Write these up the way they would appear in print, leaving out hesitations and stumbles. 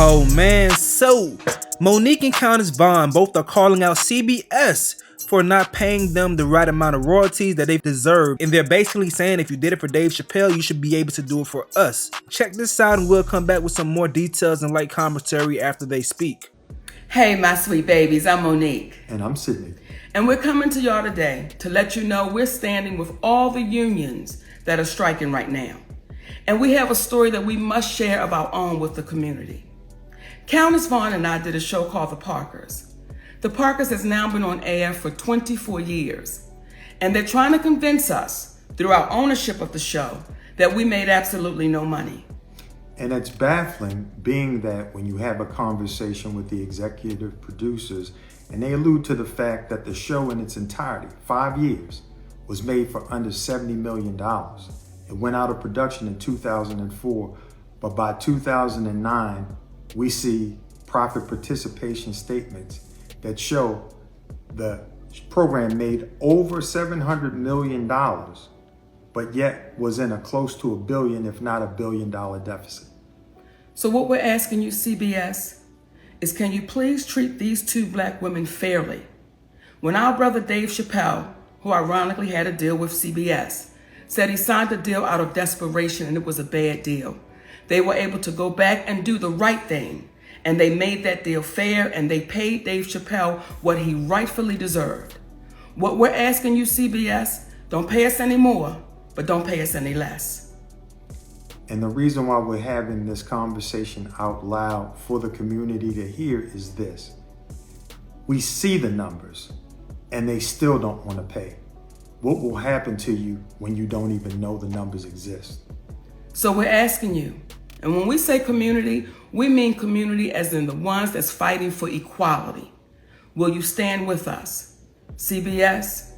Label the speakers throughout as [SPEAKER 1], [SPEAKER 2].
[SPEAKER 1] Oh man, so Monique and Countess Vaugh both are calling out CBS for not paying them the right amount of royalties that they deserve, and they're basically saying if you did it for Dave Chappelle, you should be able to do it for us. Check this out and we'll come back with some more details and light commentary after they speak.
[SPEAKER 2] Hey my sweet babies, I'm Monique.
[SPEAKER 3] And I'm Sydney.
[SPEAKER 2] And we're coming to y'all today to let you know we're standing with all the unions that are striking right now. And we have a story that we must share of our own with the community. Countess Vaugh and I did a show called The Parkers. The Parkers has now been on air for 24 years. And they're trying to convince us, through our ownership of the show, that we made absolutely no money.
[SPEAKER 3] And it's baffling, being that when you have a conversation with the executive producers, and they allude to the fact that the show in its entirety, 5 years, was made for under $70 million. It went out of production in 2004, but by 2009, we see profit participation statements that show the program made over $700 million, but yet was in a close to $1 billion, if not $1 billion deficit.
[SPEAKER 2] So what we're asking you, CBS, is can you please treat these two black women fairly? When our brother Dave Chappelle, who ironically had a deal with CBS, said he signed the deal out of desperation and it was a bad deal, they were able to go back and do the right thing. And they made that deal fair and they paid Dave Chappelle what he rightfully deserved. What we're asking you, CBS, don't pay us any more, but don't pay us any less.
[SPEAKER 3] And the reason why we're having this conversation out loud for the community to hear is this. We see the numbers and they still don't want to pay. What will happen to you when you don't even know the numbers exist?
[SPEAKER 2] So we're asking you, and when we say community, we mean community as in the ones that's fighting for equality. Will you stand with us? CBS,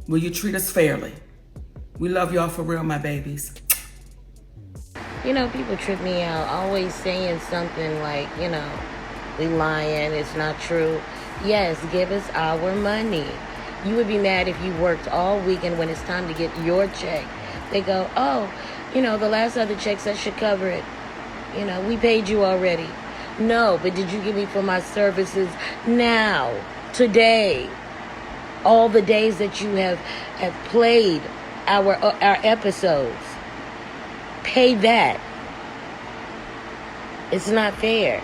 [SPEAKER 2] will you treat us fairly? We love y'all for real, my babies.
[SPEAKER 4] You know, people trip me out, always saying something like, we lying, it's not true. Yes, give us our money. You would be mad if you worked all weekend when it's time to get your check. They go, oh, the last other check said should cover it. We paid you already. No, but did you give me for my services now, today? All the days that you have played our episodes. Pay that. It's not fair.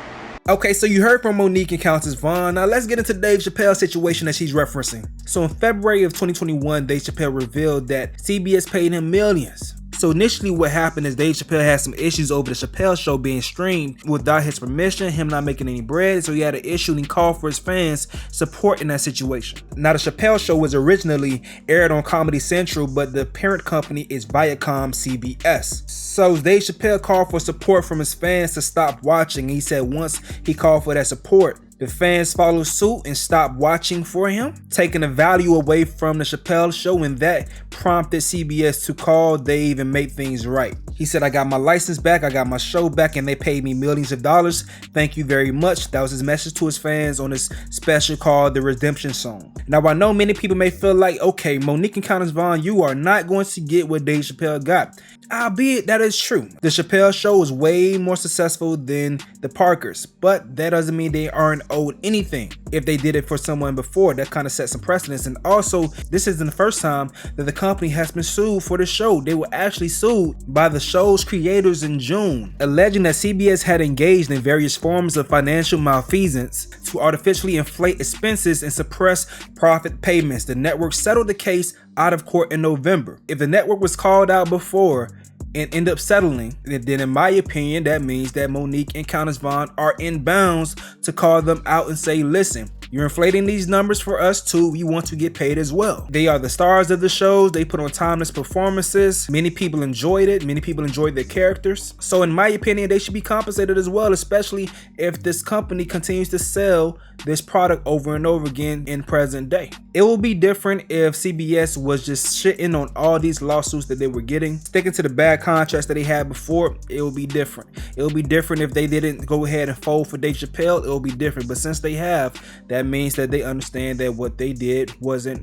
[SPEAKER 1] Okay, so you heard from Monique and Countess Vaugh. Now let's get into Dave Chappelle's situation that she's referencing. So in February of 2021, Dave Chappelle revealed that CBS paid him millions. So initially what happened is Dave Chappelle had some issues over the Chappelle show being streamed without his permission, him not making any bread, so he had an issue and he called for his fans support in that situation. Now the Chappelle show was originally aired on Comedy Central, but the parent company is Viacom CBS. So Dave Chappelle called for support from his fans to stop watching. He said once he called for that support, the fans followed suit and stopped watching for him, taking the value away from the Chappelle show, and that prompted CBS to call Dave and make things right. He said, I got my license back, I got my show back, and they paid me millions of dollars. Thank you very much. That was his message to his fans on this special called The Redemption Song. Now, I know many people may feel like, okay, Monique and Countess Vaugh, you are not going to get what Dave Chappelle got. Albeit that is true. The Chappelle show is way more successful than the Parkers, but that doesn't mean they aren't owed anything. If they did it for someone before, that kind of sets some precedence. And also, this isn't the first time that the company has been sued for the show. They were actually sued by the show's creators in June, alleging that CBS had engaged in various forms of financial malfeasance to artificially inflate expenses and suppress profit payments. The network settled the case out of court in November. If the network was called out before and end up settling, then in my opinion, that means that Monique and Countess Vaugh are in bounds to call them out and say, listen, you're inflating these numbers for us too. We want to get paid as well. They are the stars of the shows. They put on timeless performances. Many people enjoyed it. Many people enjoyed their characters. So in my opinion, they should be compensated as well, especially if this company continues to sell this product over and over again in present day. It will be different if CBS was just shitting on all these lawsuits that they were getting, sticking to the bad contracts that they had before. It will be different. It will be different if they didn't go ahead and fold for Dave Chappelle. It will be different. But since they have, that means that they understand that what they did wasn't,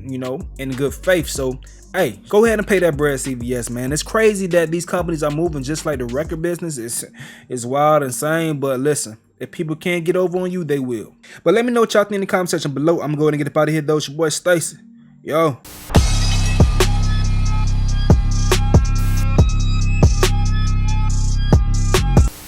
[SPEAKER 1] in good faith. So hey, go ahead and pay that bread, CBS, man. It's crazy that these companies are moving just like the record business. It's wild, insane, but listen, If people can't get over on you, they will. But let me know what y'all think in the comment section below. I'm going to get up out of here though. It's your boy Stacy. Yo.